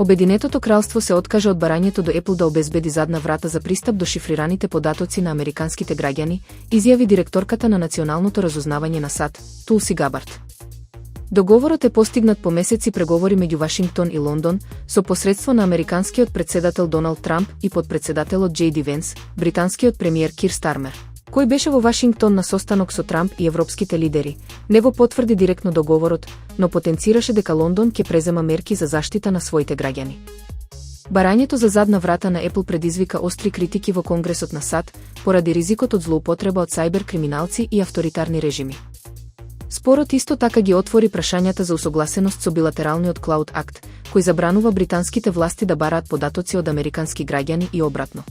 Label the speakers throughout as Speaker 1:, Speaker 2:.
Speaker 1: Обединетото кралство се откаже од барањето до Apple да обезбеди задна врата за пристап до шифрираните податоци на американските граѓани, изјави директорката на Националното разузнавање на САД, Тулси Габард. Договорот е постигнат по месеци преговори меѓу Вашингтон и Лондон, со посредство на американскиот претседател Доналд Трамп и подпредседателот Џејди Венс, британскиот премиер Кир Стармер, кој беше во Вашингтон на состанок со Трамп и европските лидери. Не го потврди директно договорот, но потенцираше дека Лондон ќе презема мерки за заштита на своите граѓани. Барањето за задна врата на Apple предизвика остри критики во Конгресот на САД поради ризикот од злоупотреба од сајбер криминалци и авторитарни режими. Спорот исто така ги отвори прашањата за усогласеност со билатералниот Cloud Act, кој забранува британските власти да бараат податоци од американски граѓани и обратно.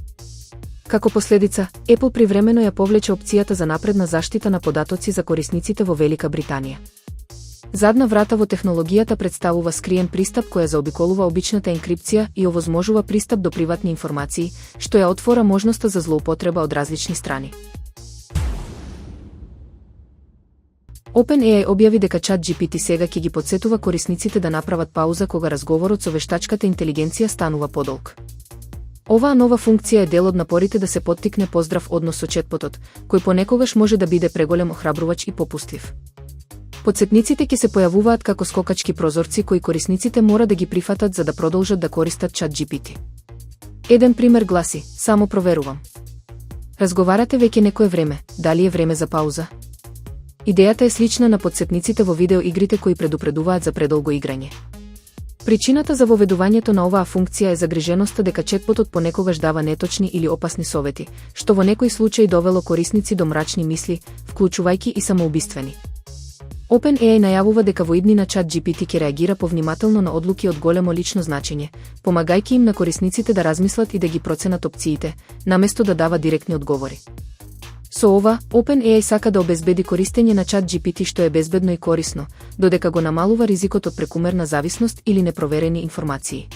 Speaker 1: Како последица, Apple привремено ја повлече опцијата за напредна заштита на податоци за корисниците во Велика Британија. Задна врата во технологијата представува скриен пристап која заобиколува обичната енкрипција и овозможува пристап до приватни информации, што ја отвора можноста за злоупотреба од различни страни. OpenAI објави дека ChatGPT сега ќе ги потсетува корисниците да направат пауза кога разговорот со вештачката интелигенција станува подолг. Оваа нова функција е дел од напорите да се поттикне поздрав однос со четботот, кој понекогаш може да биде преголем охрабрувач и попустлив. Потсетниците ќе се појавуваат како скокачки прозорци кои корисниците мора да ги прифатат за да продолжат да користат ChatGPT. Еден пример гласи: само проверувам. Разговарате веќе некое време, дали е време за пауза? Идејата е слична на потсетниците во видеоигрите кои предупредуваат за предолго играње. Причината за воведувањето на оваа функција е загриженоста дека четботот понекогаш дава неточни или опасни совети, што во некои случаи довело корисници до мрачни мисли, вклучувајќи и самоубиствени. OpenAI најавува дека во иднина ChatGPT ќе реагира повнимателно на одлуки од големо лично значење, помагајќи им на корисниците да размислат и да ги проценат опциите, наместо да дава директни одговори. Со ова, OpenAI сака да обезбеди користење на ChatGPT што е безбедно и корисно, додека го намалува ризикот од прекумерна зависност или непроверени информации.